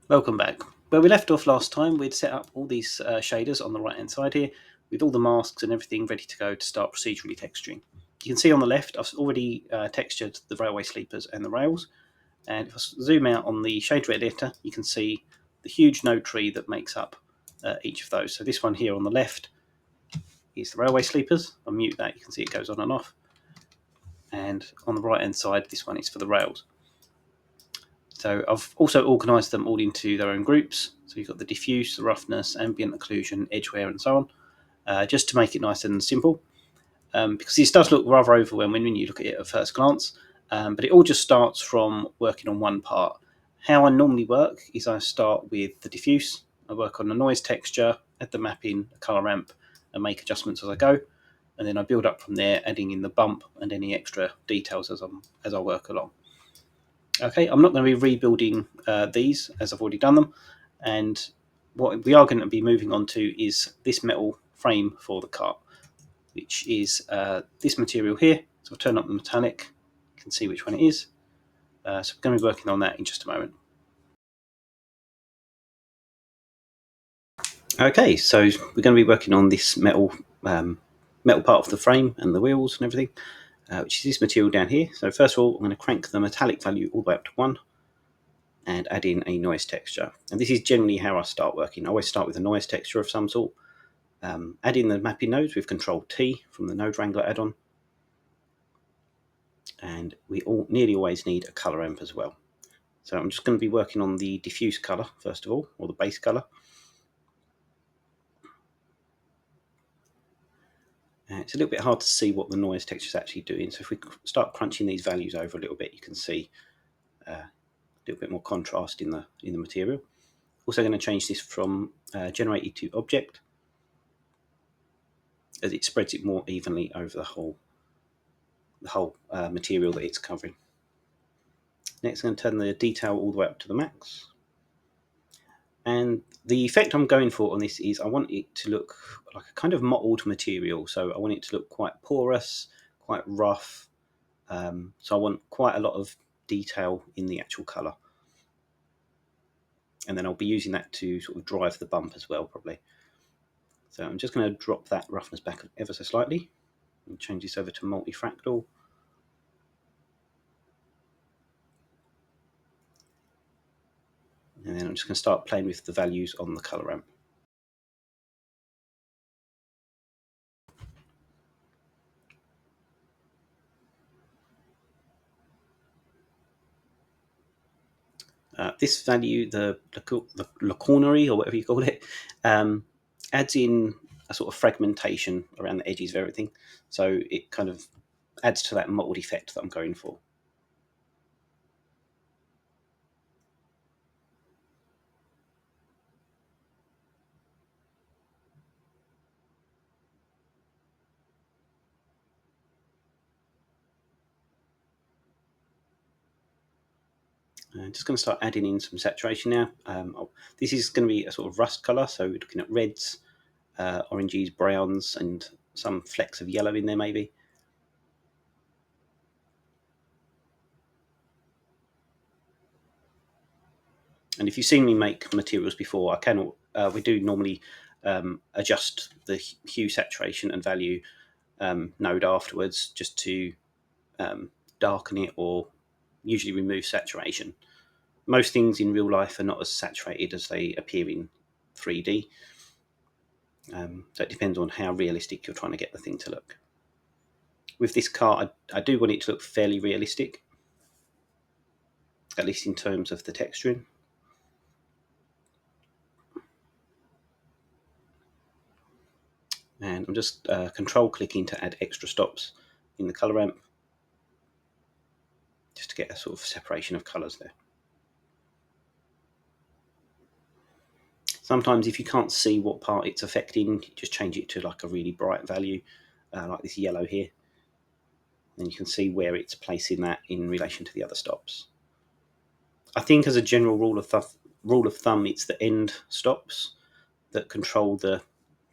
Welcome back. Where we left off last time, we'd set up all these shaders on the right hand side here with all the masks and everything ready to go to start procedurally texturing. You can see on the left I've already textured the railway sleepers and the rails, and if I zoom out on the shader editor you can see the huge node tree that makes up each of those. So this one here on the left is the railway sleepers. I'll mute that, you can see it goes on and off. And on the right hand side this one is for the rails. So I've also organised them all into their own groups. So you've got the diffuse, the roughness, ambient occlusion, edge wear, and so on, just to make it nice and simple. Because this does look rather overwhelming when you look at it at first glance, but it all just starts from working on one part. How I normally work is I start with the diffuse, I work on the noise texture, add the mapping, the colour ramp, and make adjustments as I go. And then I build up from there, adding in the bump and any extra details as I work along. Okay, I'm not going to be rebuilding these as I've already done them, and what we are going to be moving on to is this metal frame for the cart, which is this material here. So I'll turn up the metallic, you can see which one it is. So we're going to be working on that in just a moment. Okay, so we're going to be working on this metal part of the frame and the wheels and everything, which is this material down here. So first of all, I'm going to crank the metallic value all the way up to 1. And add in a noise texture. And this is generally how I start working. I always start with a noise texture of some sort. Add in the mapping nodes with Control T from the Node Wrangler add-on. And we nearly always need a color ramp as well. So I'm just going to be working on the diffuse color first of all, or the base color. It's a little bit hard to see what the noise texture is actually doing. So if we start crunching these values over a little bit, you can see a little bit more contrast in the material. Also going to change this from generated to object, as it spreads it more evenly over the whole material that it's covering. Next, I'm going to turn the detail all the way up to the max. And the effect I'm going for on this is I want it to look like a kind of mottled material. So I want it to look quite porous, quite rough. So I want quite a lot of detail in the actual colour. And then I'll be using that to sort of drive the bump as well, probably. So I'm just going to drop that roughness back ever so slightly and change this over to multifractal. And then I'm just going to start playing with the values on the colour ramp. This value, the lacunae, or whatever you call it, adds in a sort of fragmentation around the edges of everything. So it kind of adds to that mottled effect that I'm going for. I'm just going to start adding in some saturation now. This is going to be a sort of rust colour, so we're looking at reds, oranges, browns, and some flecks of yellow in there maybe. And if you've seen me make materials before, we do normally adjust the hue, saturation, and value node afterwards, just to darken it or usually remove saturation. Most things in real life are not as saturated as they appear in 3D. So it depends on how realistic you're trying to get the thing to look. With this car, I do want it to look fairly realistic, at least in terms of the texturing. And I'm just control clicking to add extra stops in the color ramp, just to get a sort of separation of colors there. Sometimes if you can't see what part it's affecting, just change it to like a really bright value, like this yellow here. Then you can see where it's placing that in relation to the other stops. I think as a general rule of thumb, it's the end stops that control the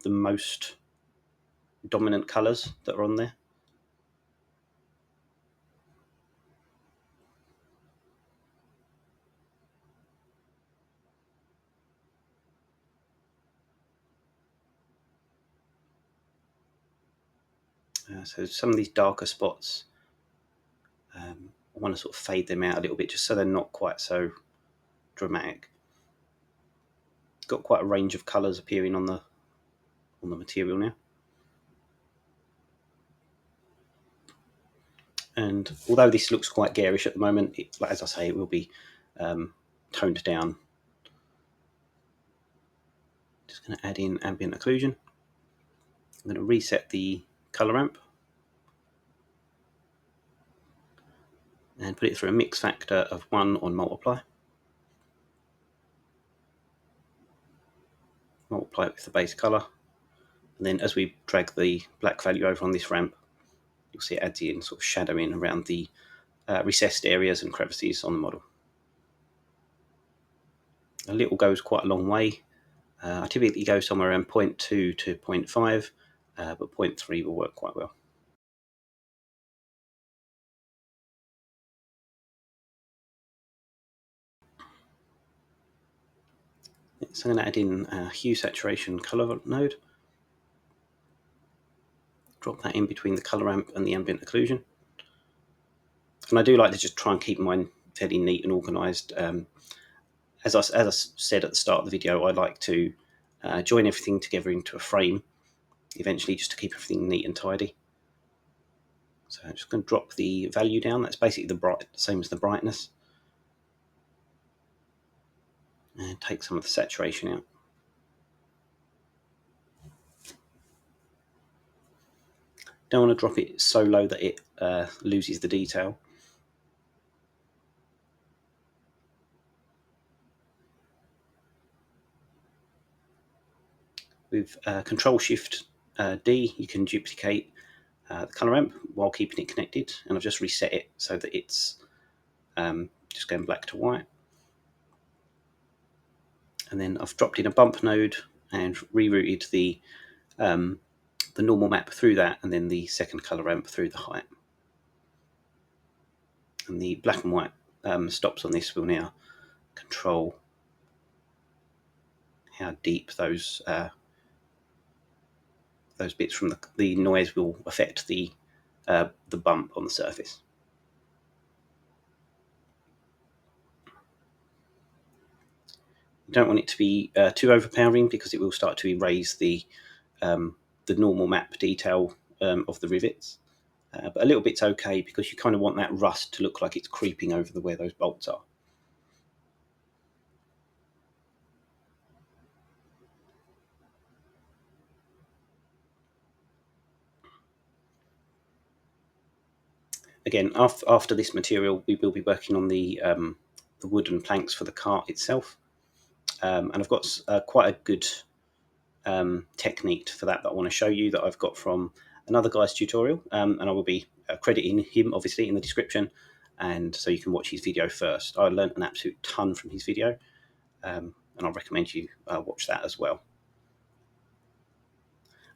most dominant colors that are on there. So some of these darker spots, I want to sort of fade them out a little bit just so they're not quite so dramatic. Got quite a range of colours appearing on the material now. And although this looks quite garish at the moment, as I say, it will be toned down. Just going to add in ambient occlusion. I'm going to reset the colour ramp and put it through a mix factor of 1 on multiply. Multiply it with the base colour, and then as we drag the black value over on this ramp, you'll see it adds in sort of shadowing around the recessed areas and crevices on the model. A little goes quite a long way. I typically go somewhere around 0.2 to 0.5, but 0.3 will work quite well. So I'm going to add in a hue saturation colour node. Drop that in between the colour ramp and the ambient occlusion. And I do like to just try and keep mine fairly neat and organised. As I said at the start of the video, I like to join everything together into a frame, eventually, just to keep everything neat and tidy. So I'm just going to drop the value down. That's basically the same as the brightness. And take some of the saturation out. Don't want to drop it so low that it loses the detail. With Control Shift D, you can duplicate the colour ramp while keeping it connected, and I've just reset it so that it's just going black to white. And then I've dropped in a bump node and rerouted the normal map through that, and then the second colour ramp through the height. And the black and white stops on this will now control how deep those bits from the noise will affect the bump on the surface. You don't want it to be too overpowering, because it will start to erase the normal map detail of the rivets. But a little bit's okay, because you kind of want that rust to look like it's creeping over where those bolts are. Again, after this material, we will be working on the wooden planks for the cart itself. And I've got quite a good technique for that I want to show you, that I've got from another guy's tutorial, and I will be crediting him obviously in the description, and so you can watch his video first. I learned an absolute ton from his video, and I recommend you watch that as well.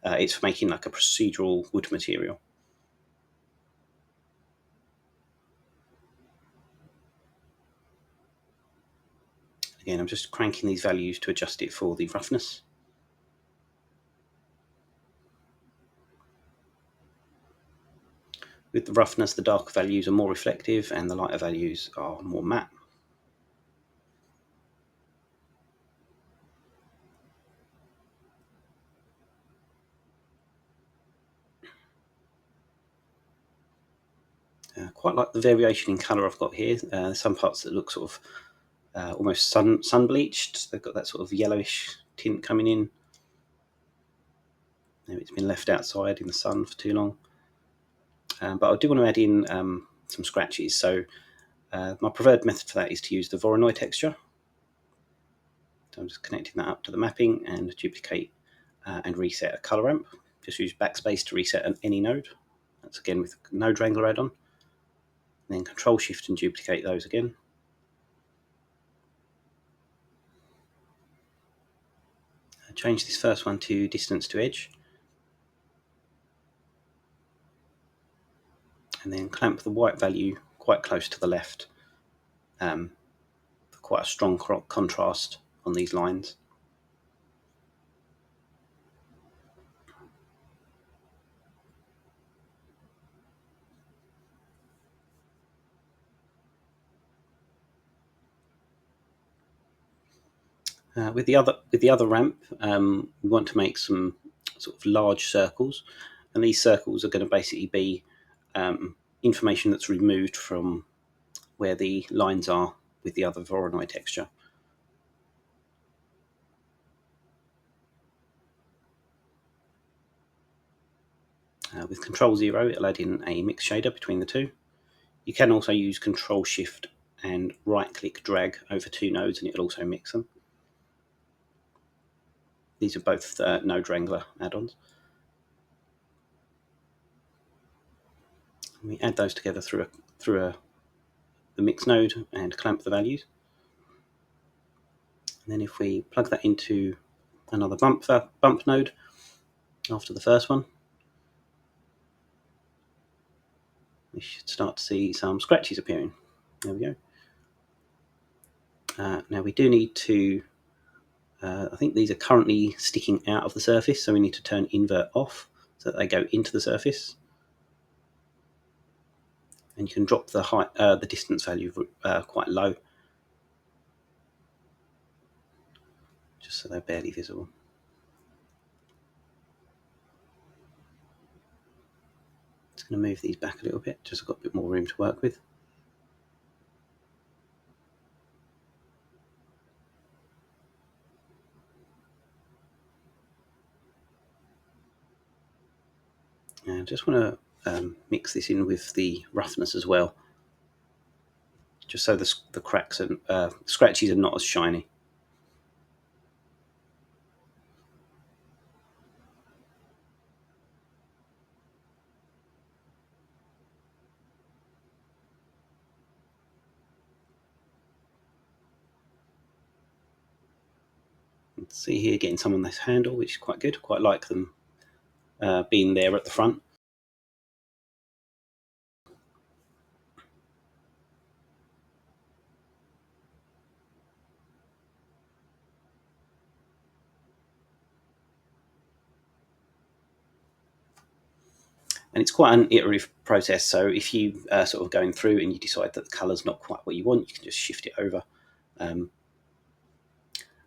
It's for making like a procedural wood material. Again, I'm just cranking these values to adjust it for the roughness. With the roughness, the darker values are more reflective and the lighter values are more matte. Quite like the variation in colour I've got here. Some parts that look sort of almost sun bleached. They've got that sort of yellowish tint coming in. Maybe it's been left outside in the sun for too long. But I do want to add in some scratches. So my preferred method for that is to use the Voronoi texture. So I'm just connecting that up to the mapping and duplicate and reset a colour ramp. Just use backspace to reset any node. That's again with Node Wrangler add-on. Then Control Shift and duplicate those again. Change this first one to distance to edge. And then clamp the white value quite close to the left for quite a strong contrast on these lines. With the other ramp, we want to make some sort of large circles, and these circles are going to basically be information that's removed from where the lines are with the other Voronoi texture. With Control 0, it'll add in a mix shader between the two. You can also use Control Shift and right click drag over two nodes, and it'll also mix them. These are both Node Wrangler add-ons. We add those together through the mix node and clamp the values. And then if we plug that into another bump node after the first one, we should start to see some scratches appearing. There we go. Now we do need to, I think these are currently sticking out of the surface, so we need to turn invert off so that they go into the surface. And you can drop the height, the distance value quite low, just so they're barely visible. Just going to move these back a little bit, just so I've got a bit more room to work with. And I just want to mix this in with the roughness as well, just so the cracks and scratches are not as shiny. See here, getting some on this handle, which is quite good. Quite like them being there at the front. And it's quite an iterative process, so if you sort of going through and you decide that the colour's not quite what you want, you can just shift it over.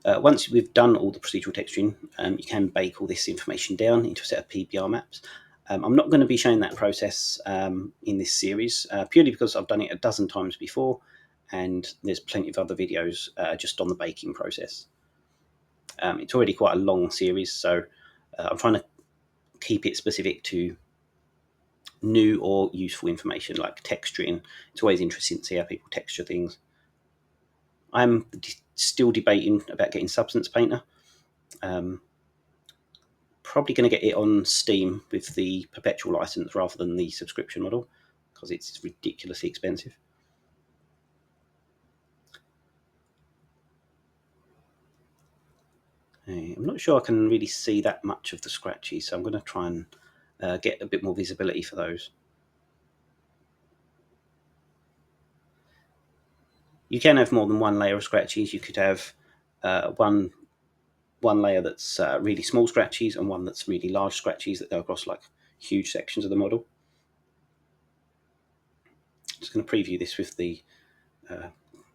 Once we've done all the procedural texturing, you can bake all this information down into a set of PBR maps. I'm not going to be showing that process in this series, purely because I've done it a dozen times before, and there's plenty of other videos just on the baking process. It's already quite a long series, so I'm trying to keep it specific to new or useful information like texturing. It's always interesting to see how people texture things. I'm still debating about getting Substance Painter. Probably going to get it on Steam with the perpetual license rather than the subscription model, because it's ridiculously expensive. I'm not sure I can really see that much of the scratches, so I'm going to try and get a bit more visibility for those. You can have more than one layer of scratches. You could have one layer that's really small scratches and one that's really large scratches that go across like huge sections of the model. Just going to preview this with the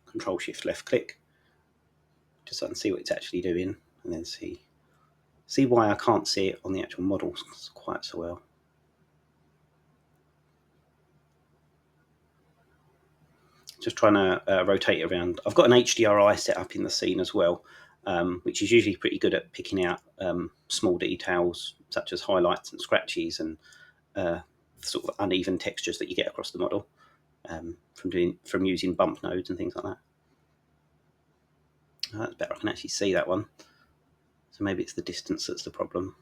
Control Shift left click, just so I can see what it's actually doing, and then see why I can't see it on the actual model quite so well. Just trying to rotate it around. I've got an HDRI set up in the scene as well, which is usually pretty good at picking out small details such as highlights and scratches and sort of uneven textures that you get across the model from using bump nodes and things like that. Oh, that's better. I can actually see that one. So maybe it's the distance that's the problem.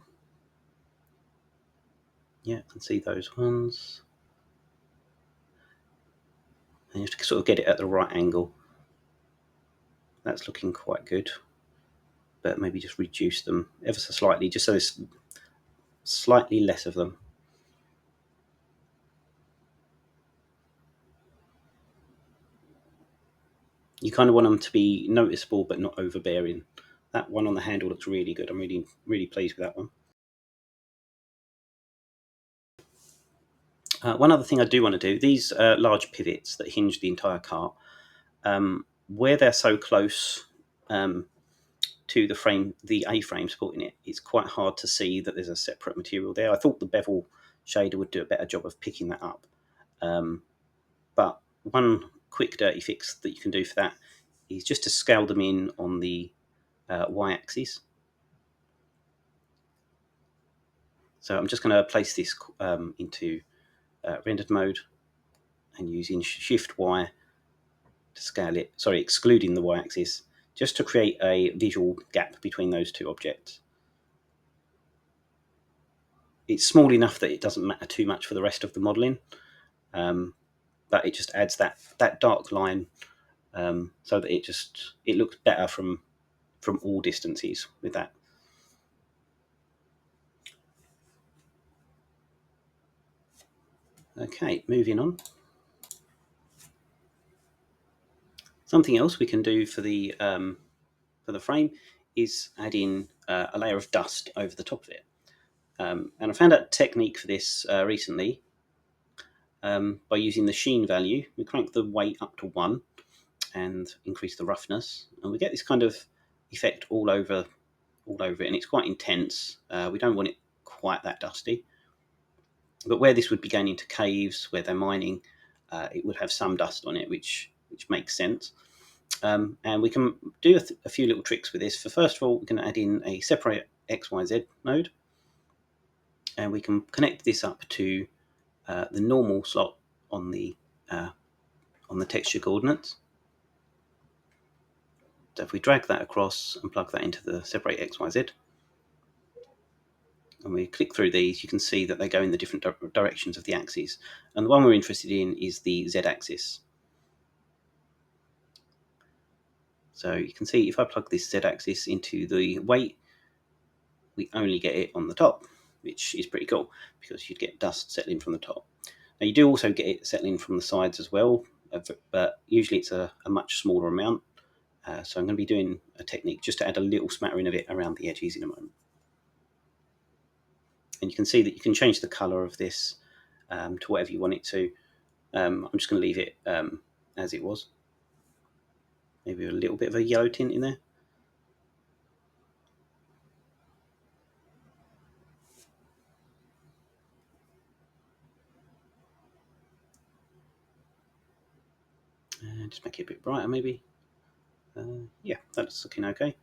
Yeah, I can see those ones. And you have to sort of get it at the right angle. That's looking quite good. But maybe just reduce them ever so slightly, just so there's slightly less of them. You kind of want them to be noticeable but not overbearing. That one on the handle looks really good. I'm really pleased with that one. One other thing I do want to do, these large pivots that hinge the entire cart, where they're so close to the frame, the A-frame supporting it, it's quite hard to see that there's a separate material there. I thought the bevel shader would do a better job of picking that up. But one quick dirty fix that you can do for that is just to scale them in on the y-axis. So I'm just going to place this into rendered mode and using Shift Y to scale it, sorry, excluding the y-axis, just to create a visual gap between those two objects. It's small enough that it doesn't matter too much for the rest of the modelling, but it just adds that dark line so that it looks better from all distances with that. Okay, moving on. Something else we can do for the frame is add in a layer of dust over the top of it. And I found out a technique for this recently by using the sheen value. We crank the weight up to 1 and increase the roughness, and we get this kind of effect all over it, and it's quite intense. We don't want it quite that dusty, but where this would be going into caves where they're mining, it would have some dust on it, which makes sense. And we can do a few little tricks with this. First of all, we can add in a separate XYZ node, and we can connect this up to the normal slot on the texture coordinates. So if we drag that across and plug that into the separate XYZ, and we click through these, you can see that they go in the different directions of the axes. And the one we're interested in is the Z axis. So you can see if I plug this Z axis into the weight, we only get it on the top, which is pretty cool because you'd get dust settling from the top. Now you do also get it settling from the sides as well, but usually it's a much smaller amount. So I'm going to be doing a technique just to add a little smattering of it around the edges in a moment. And you can see that you can change the colour of this to whatever you want it to. I'm just going to leave it as it was. Maybe a little bit of a yellow tint in there. Just make it a bit brighter maybe. Yeah, that's looking okay.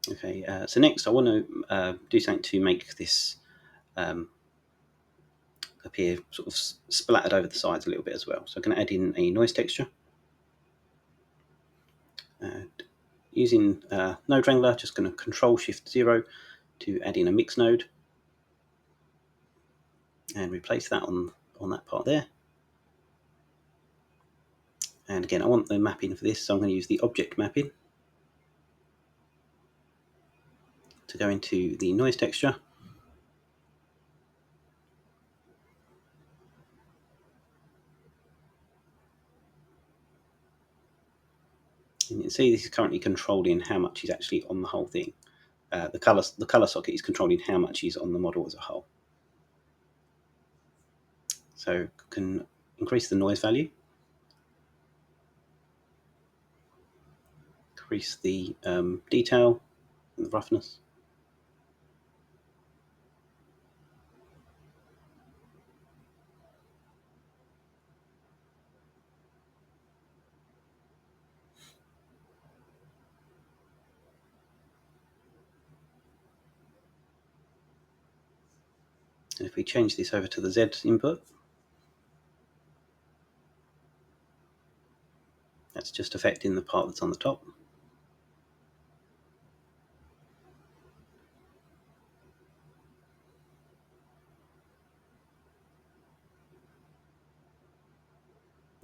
Okay, so next I want to do something to make this appear sort of splattered over the sides a little bit as well. So I'm going to add in a noise texture. Using Node Wrangler, just going to Control-Shift-0 to add in a mix node and replace that on that part there. And again, I want the mapping for this, so I'm going to use the object mapping to go into the noise texture. And you can see this is currently controlling how much is actually on the whole thing. The color socket is controlling how much is on the model as a whole. So can increase the noise value, increase the detail and the roughness. And if we change this over to the Z input, that's just affecting the part that's on the top.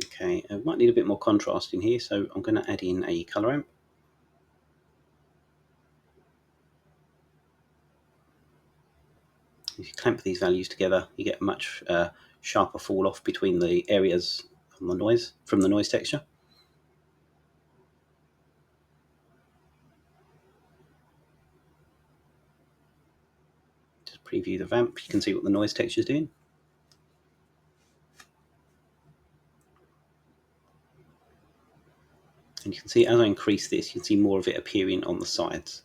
Okay, I might need a bit more contrast in here, so I'm going to add in a color amp. If you clamp these values together, you get a much sharper fall off between the areas on the noise from the noise texture. Just preview the vamp, you can see what the noise texture is doing. And you can see as I increase this, you can see more of it appearing on the sides.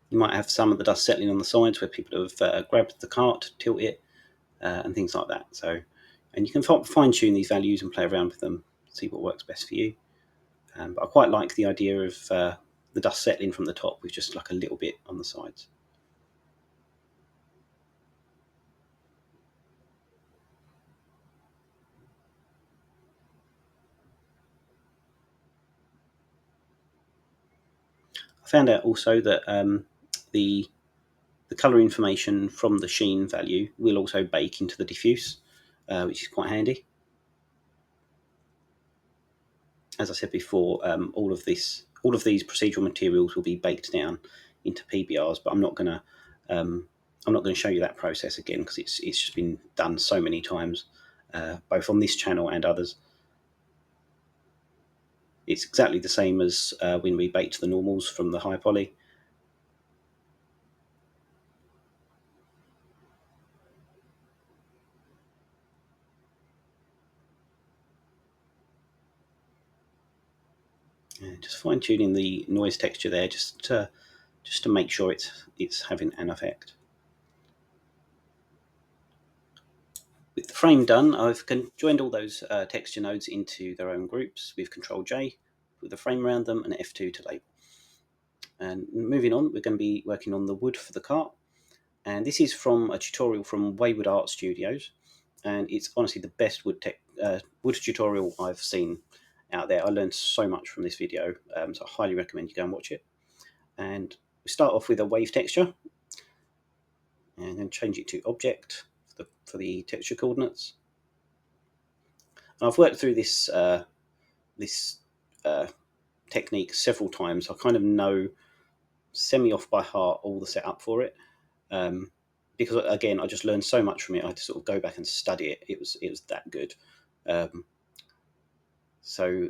You might have some of the dust settling on the sides where people have grabbed the cart to tilt it and things like that. So, and you can fine tune these values and play around with them, see what works best for you. But I quite like the idea of the dust settling from the top with just like a little bit on the sides. I found out also that the colour information from the sheen value will also bake into the diffuse, which is quite handy. As I said before, all of these procedural materials will be baked down into PBRs, but I'm not going to show you that process again because it's just been done so many times, both on this channel and others. It's exactly the same as when we baked the normals from the high poly. Just fine tuning the noise texture there, just to make sure it's having an effect. With the frame done, I've joined all those texture nodes into their own groups with Control J, with the frame around them, and F2 to label. And moving on, we're going to be working on the wood for the cart. And this is from a tutorial from Wayward Art Studios. And it's honestly the best wood tutorial I've seen out there. I learned so much from this video, so I highly recommend you go and watch it. And we start off with a wave texture, and then change it to object for the texture coordinates. And I've worked through this technique several times. I kind of know semi off by heart all the setup for it, because again I just learned so much from it. I had to sort of go back and study it. It was that good. So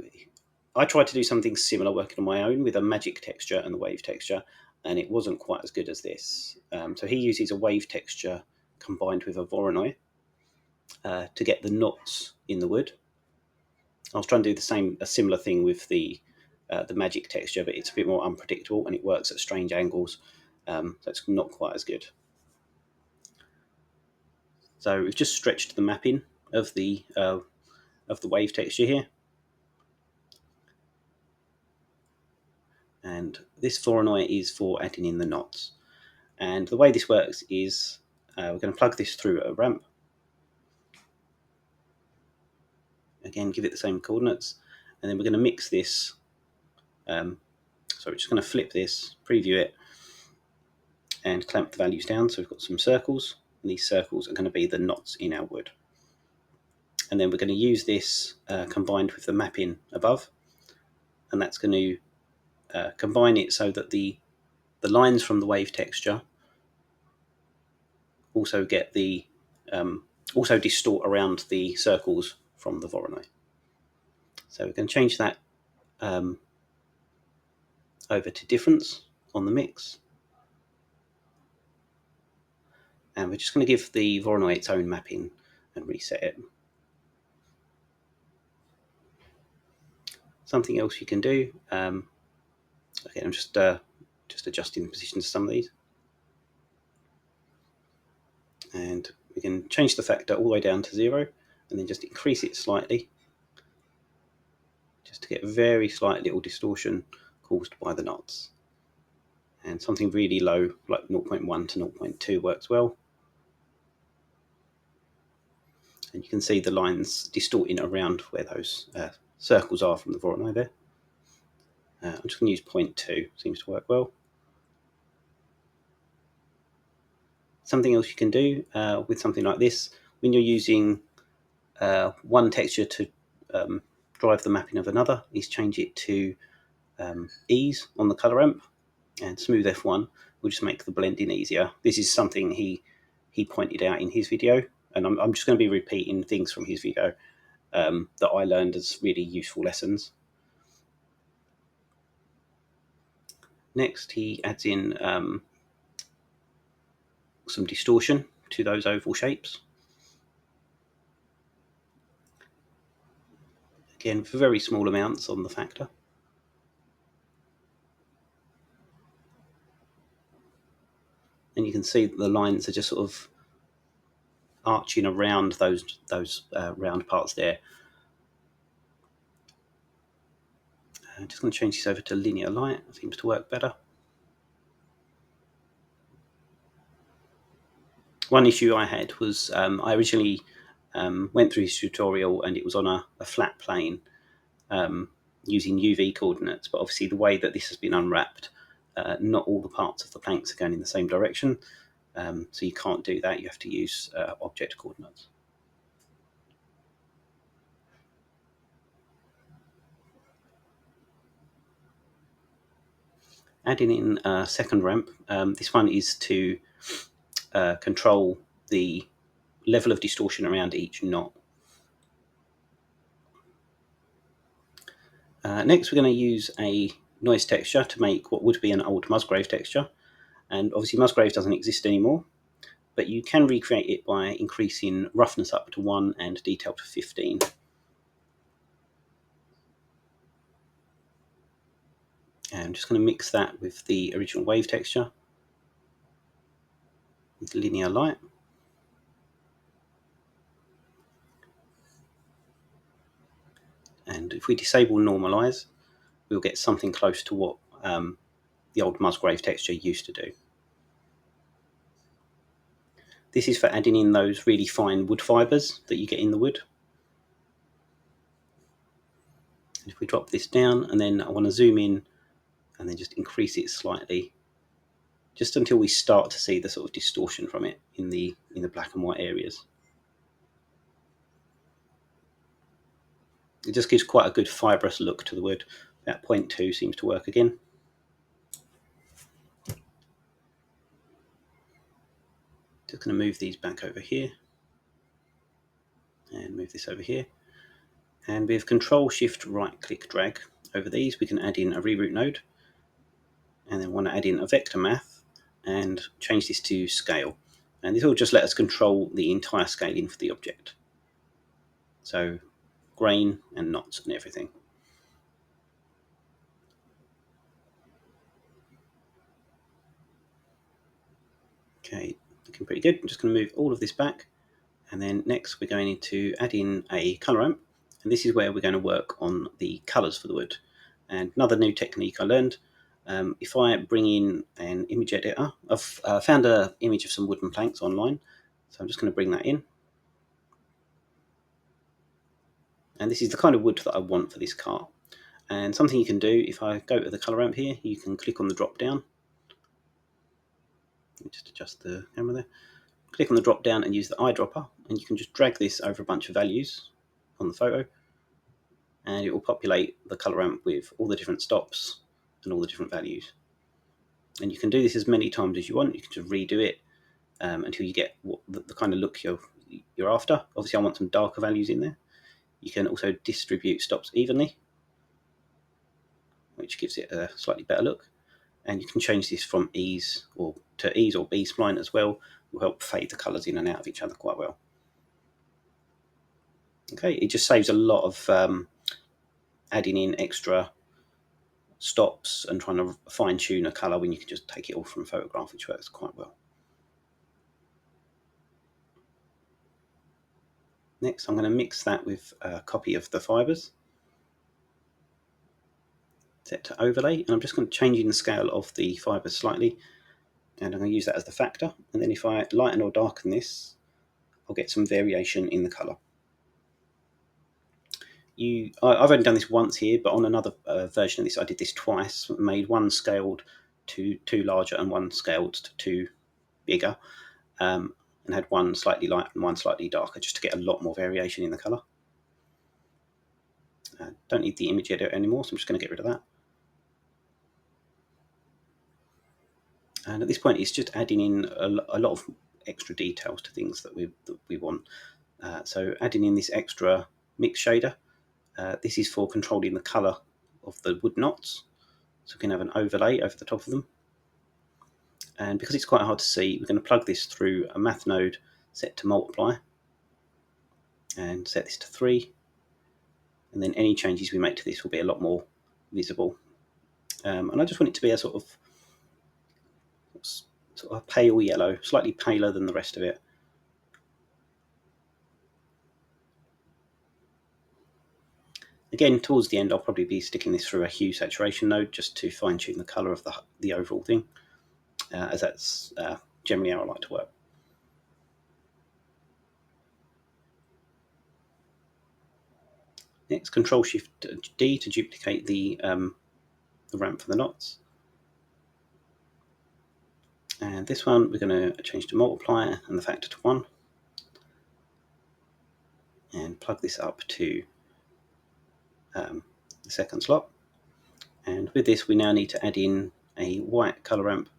I tried to do something similar working on my own with a magic texture and the wave texture, and it wasn't quite as good as this. So he uses a wave texture combined with a Voronoi to get the knots in the wood. I was trying to do a similar thing with the magic texture, but it's a bit more unpredictable and it works at strange angles, so it's not quite as good. So we've just stretched the mapping of the wave texture here, and this Voronoi is for adding in the knots. And the way this works is we're going to plug this through a ramp. Again, give it the same coordinates, and then we're going to mix this. So we're just going to flip this, preview it, and clamp the values down. So we've got some circles, and these circles are going to be the knots in our wood. And then we're going to use this combined with the mapping above, and that's going to combine it so that the lines from the wave texture also get the also distort around the circles from the Voronoi. So we're going to change that over to difference on the mix, and we're just going to give the Voronoi its own mapping and reset it. Something else you can do, okay, I'm just adjusting the positions of some of these, and we can change the factor all the way down to 0 and then just increase it slightly, just to get a very slight little distortion caused by the knots. And something really low like 0.1 to 0.2 works well, and you can see the lines distorting around where those circles are from the Voronoi there. I'm just going to use 0.2, seems to work well. Something else you can do with something like this, when you're using one texture to drive the mapping of another, is change it to ease on the color ramp, and smooth F1 will just make the blending easier. This is something he pointed out in his video, and I'm just going to be repeating things from his video that I learned as really useful lessons. Next, he adds in some distortion to those oval shapes. Again, for very small amounts on the factor. And you can see that the lines are just sort of arching around those round parts there. I'm just going to change this over to linear light. It seems to work better. One issue I had was I originally went through his tutorial and it was on a flat plane using UV coordinates, but obviously the way that this has been unwrapped, not all the parts of the planks are going in the same direction, so you can't do that. You have to use object coordinates. Adding in a second ramp. This one is to control the level of distortion around each knot. Next, we're going to use a noise texture to make what would be an old Musgrave texture. And obviously Musgrave doesn't exist anymore, but you can recreate it by increasing roughness up to 1 and detail to 15. And I'm just going to mix that with the original wave texture with linear light. And if we disable normalize, we'll get something close to what the old Musgrave texture used to do. This is for adding in those really fine wood fibres that you get in the wood. And if we drop this down, and then I want to zoom in and then just increase it slightly, just until we start to see the sort of distortion from it in the black and white areas. It just gives quite a good fibrous look to the wood. That 0.2 seems to work again. Just going to move these back over here and move this over here. And with Control Shift right click drag over these, we can add in a reroute node, and then want to add in a vector math and change this to scale. And this will just let us control the entire scaling for the object. So grain and knots and everything. Okay, looking pretty good. I'm just going to move all of this back, and then next we're going to add in a colour ramp, and this is where we're going to work on the colours for the wood. And another new technique I learned, if I bring in an image editor, I've found an image of some wooden planks online, so I'm just going to bring that in. And this is the kind of wood that I want for this cart. And something you can do, if I go to the colour ramp here, you can click on the drop down. Let me just adjust the camera there. Click on the drop down and use the eyedropper, and you can just drag this over a bunch of values on the photo, and it will populate the colour ramp with all the different stops and all the different values. And you can do this as many times as you want. You can just redo it until you get what the kind of look you're after. Obviously I want some darker values in there. You can also distribute stops evenly, which gives it a slightly better look. And you can change this from ease to ease or B spline as well. It will help fade the colours in and out of each other quite well. Okay, it just saves a lot of adding in extra stops and trying to fine tune a colour when you can just take it all from a photograph, which works quite well. Next, I'm going to mix that with a copy of the fibres. Set to overlay, and I'm just going to change in the scale of the fibres slightly, and I'm going to use that as the factor. And then if I lighten or darken this, I'll get some variation in the colour. I've only done this once here, but on another version of this, I did this twice. Made one scaled to 2 larger and one scaled to 2 bigger, and had one slightly light and one slightly darker, just to get a lot more variation in the colour. Don't need the image editor anymore, so I'm just going to get rid of that. And at this point, it's just adding in a lot of extra details to things that we want. So adding in this extra mix shader. This is for controlling the colour of the wood knots. so we can have an overlay over the top of them. And because it's quite hard to see, we're going to plug this through a math node set to multiply and set this to 3. And then any changes we make to this will be a lot more visible. And I just want it to be a sort of a pale yellow, slightly paler than the rest of it. Again, towards the end, I'll probably be sticking this through a hue saturation node just to fine tune the colour of the overall thing, as that's generally how I like to work. Next, Control-Shift-D to duplicate the ramp for the knots. And this one we're going to change to multiply and the factor to 1. And plug this up to the second slot. And with this, we now need to add in a white colour ramp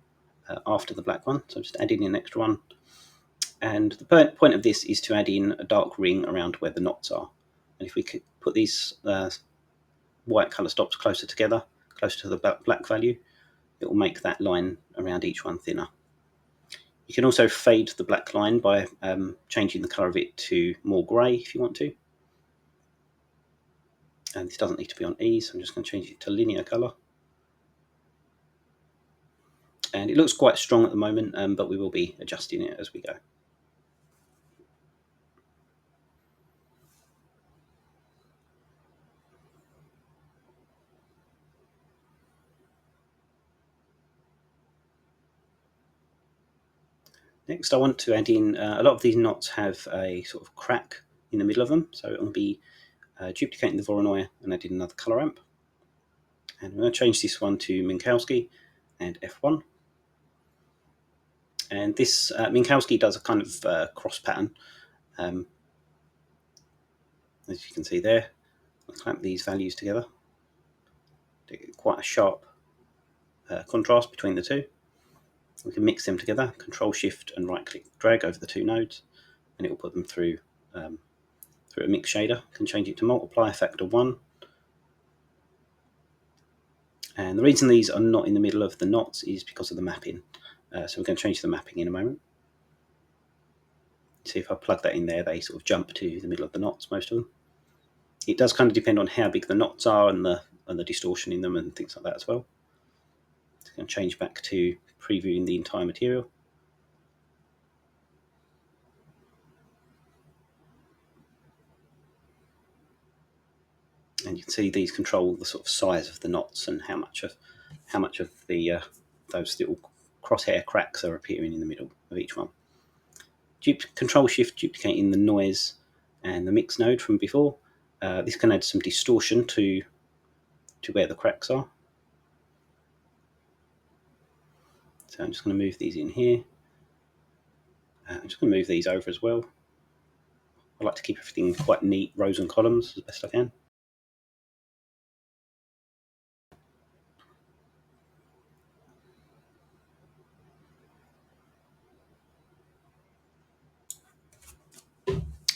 after the black one. So just add in an extra one. And the point of this is to add in a dark ring around where the knots are. And if we could put these white colour stops closer together, closer to the black value, it will make that line around each one thinner. You can also fade the black line by changing the colour of it to more grey if you want to. And this doesn't need to be on E, so I'm just going to change it to linear colour. And it looks quite strong at the moment, but we will be adjusting it as we go. Next, I want to add in, a lot of these knots have a sort of crack in the middle of them, so I'll be duplicating the Voronoi and adding another colour ramp. And I'm going to change this one to Minkowski and F1. And this Minkowski does a kind of cross pattern, as you can see there. I'll clamp these values together to get quite a sharp contrast between the two. We can mix them together, Control Shift and right click drag over the two nodes, and it will put them through a mix shader. Can change it to multiply factor 1. And the reason these are not in the middle of the knots is because of the mapping. So we're going to change the mapping in a moment. See, if I plug that in there, they sort of jump to the middle of the knots, most of them. It does kind of depend on how big the knots are and the distortion in them and things like that as well. So I'm going to change back to previewing the entire material. And you can see these control the sort of size of the knots and how much of the those little crosshair cracks are appearing in the middle of each one. Control Shift duplicating the noise and the mix node from before. This can add some distortion to where the cracks are. So I'm just going to move these in here. I'm just going to move these over as well. I like to keep everything quite neat, rows and columns as best I can.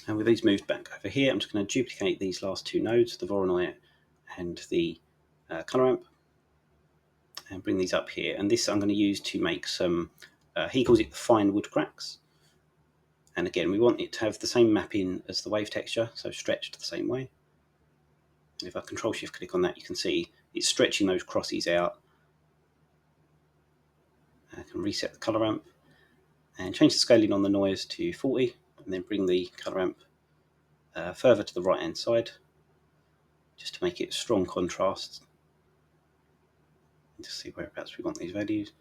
And with these moved back over here, I'm just going to duplicate these last two nodes, the Voronoi and the colour ramp, and bring these up here. And this I'm going to use to make some, he calls it fine wood cracks. And again, we want it to have the same mapping as the wave texture, so stretched the same way. And if I Control Shift click on that, you can see it's stretching those crossies out. I can reset the colour ramp and change the scaling on the noise to 40, and then bring the colour ramp further to the right hand side, just to make it strong contrast. And just see whereabouts we want these values.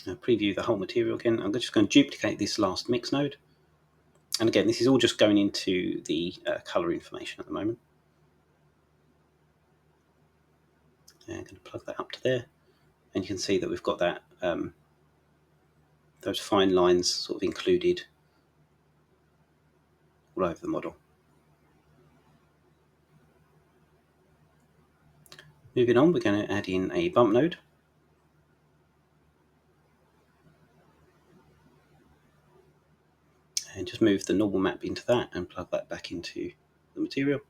Preview the whole material again. I'm just going to duplicate this last mix node. And again, this is all just going into the colour information at the moment. And I'm going to plug that up to there. And you can see that we've got that those fine lines sort of included all over the model. Moving on, we're going to add in a bump node. And just to move the normal map into that and plug that back into the material.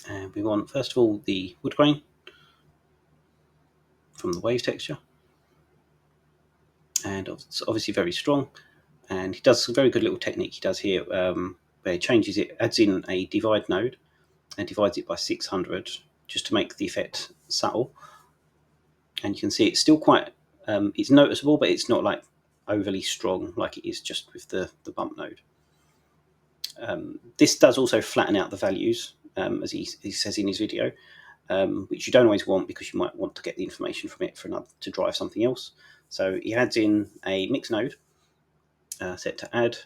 And we want, first of all, the wood grain from the wave texture. And it's obviously very strong. And he does a very good little technique he does here, where he changes it, adds in a divide node and divides it by 600 just to make the effect subtle. And you can see it's still quite, it's noticeable, but it's not like overly strong like it is just with the bump node. This does also flatten out the values, as he says in his video, which you don't always want because you might want to get the information from it to drive something else. So he adds in a mix node set to add,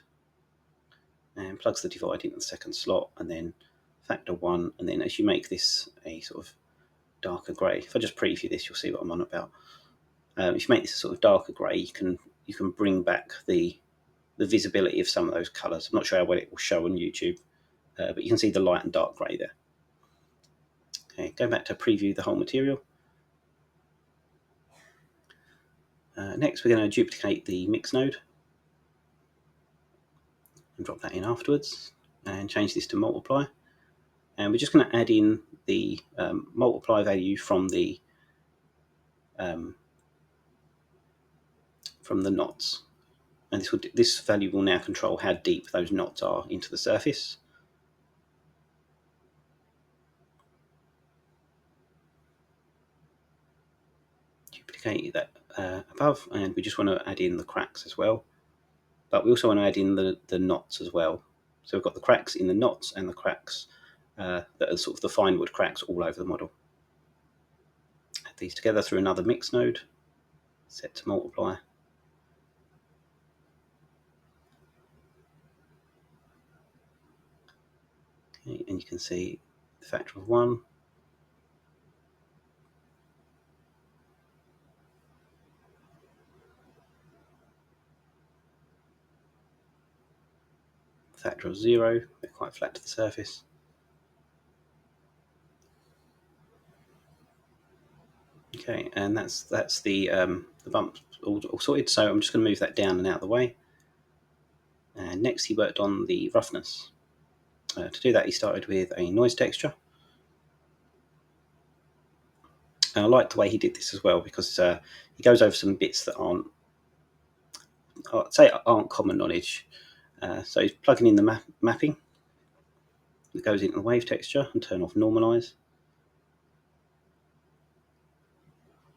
and plugs the divide into the second slot, and then factor 1, and then as you make this a sort of darker grey, if I just preview this, you'll see what I'm on about. If you make this a sort of darker grey, you can bring back the visibility of some of those colours. I'm not sure how well it will show on YouTube, but you can see the light and dark grey there. Okay, go back to preview the whole material. Next, we're going to duplicate the mix node and drop that in afterwards, and change this to multiply. And we're just going to add in the multiply value from the knots, and this value will now control how deep those knots are into the surface. Duplicate that above, and we just want to add in the cracks as well, but we also want to add in the knots as well. So we've got the cracks in the knots and the cracks that are sort of the fine wood cracks all over the model. Add these together through another mix node, set to multiply. Okay, and you can see the factor of 1. Factor of 0, they're quite flat to the surface. Okay, and that's the bumps all sorted, so I'm just going to move that down and out of the way. And next he worked on the roughness. To do that, he started with a noise texture. And I like the way he did this as well, because he goes over some bits that aren't common knowledge. So he's plugging in the mapping that goes into the wave texture, and turn off normalize.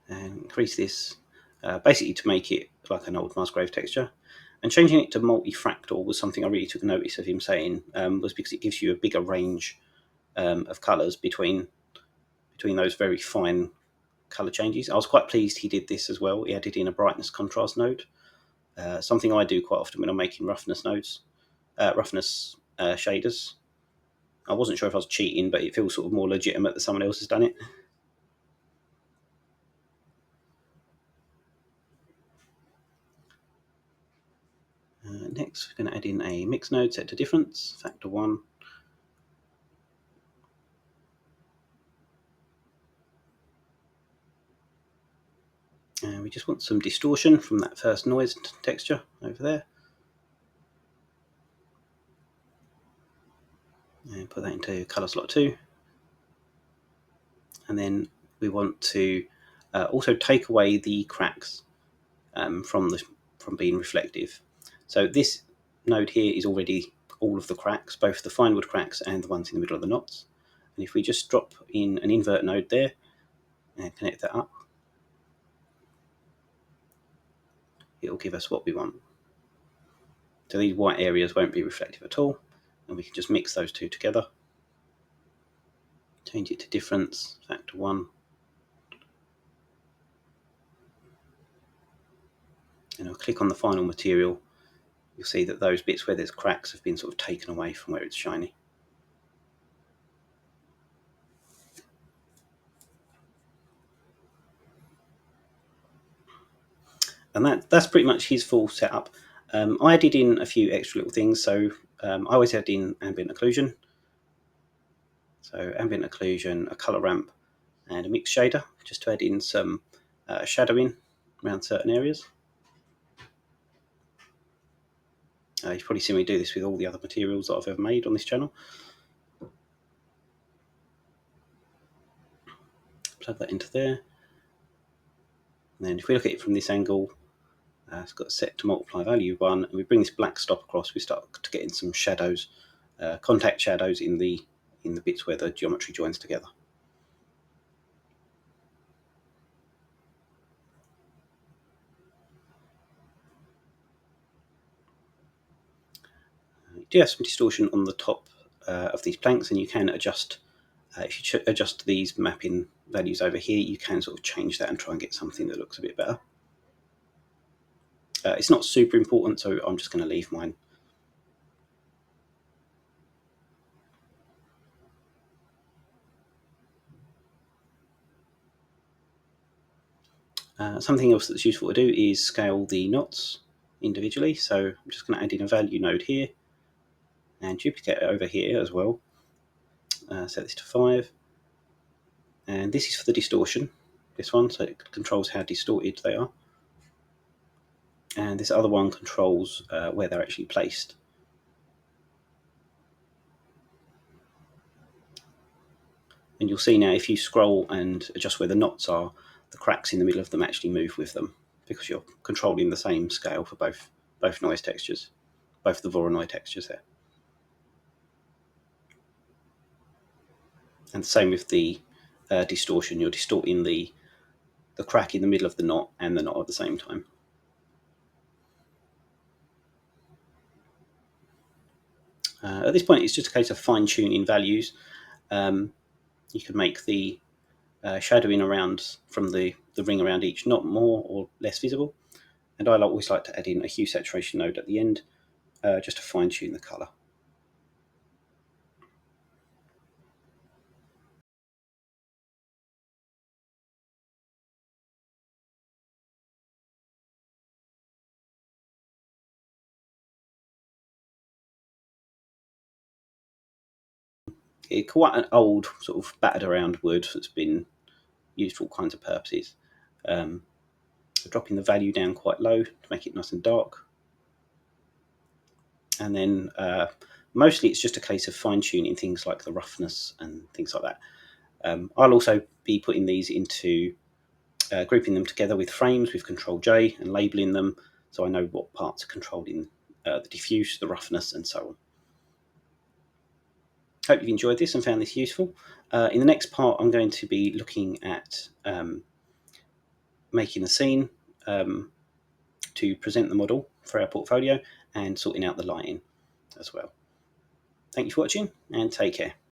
And increase this basically to make it like an old Musgrave texture. And changing it to multi-fractal was something I really took notice of him saying, was because it gives you a bigger range of colours between those very fine colour changes. I was quite pleased he did this as well. He added in a brightness contrast node, something I do quite often when I'm making roughness shaders. I wasn't sure if I was cheating, but it feels sort of more legitimate that someone else has done it. Next, we're going to add in a mix node set to difference, factor 1. And we just want some distortion from that first noise texture over there. And put that into colour slot 2. And then we want to also take away the cracks from being reflective. So this node here is already all of the cracks, both the fine wood cracks and the ones in the middle of the knots. And if we just drop in an invert node there and connect that up, it'll give us what we want. So these white areas won't be reflective at all, and we can just mix those two together. Change it to difference, factor 1. And I'll click on the final material. You'll see that those bits where there's cracks have been sort of taken away from where it's shiny. And that's pretty much his full setup. I added in a few extra little things. So I always add in ambient occlusion. So ambient occlusion, a color ramp, and a mix shader, just to add in some shadowing around certain areas. You've probably seen me do this with all the other materials that I've ever made on this channel. Plug that into there. And then if we look at it from this angle, it's got set to multiply value 1, and we bring this black stop across, we start to get in some shadows, contact shadows in the bits where the geometry joins together. You do have some distortion on the top of these planks, and you can adjust, if you adjust these mapping values over here, you can sort of change that and try and get something that looks a bit better. It's not super important, so I'm just going to leave mine. Something else that's useful to do is scale the knots individually. So I'm just going to add in a value node here and duplicate it over here as well. Set this to 5. And this is for the distortion, this one, so it controls how distorted they are. And this other one controls where they're actually placed. And you'll see now if you scroll and adjust where the knots are, the cracks in the middle of them actually move with them, because you're controlling the same scale for both noise textures, both the Voronoi textures there. And the same with the distortion, you're distorting the crack in the middle of the knot and the knot at the same time. At this point, it's just a case of fine-tuning values. You can make the shadowing around from the ring around each knot more or less visible. And I always like to add in a hue saturation node at the end, just to fine-tune the colour. It's quite an old, sort of battered around wood that's been used for all kinds of purposes. Dropping the value down quite low to make it nice and dark. And then mostly it's just a case of fine-tuning things like the roughness and things like that. I'll also be putting these into grouping them together with frames with Control J and labeling them, so I know what parts are controlling the diffuse, the roughness, and so on. Hope you've enjoyed this and found this useful. In the next part, I'm going to be looking at making a scene to present the model for our portfolio and sorting out the lighting as well. Thank you for watching, and take care.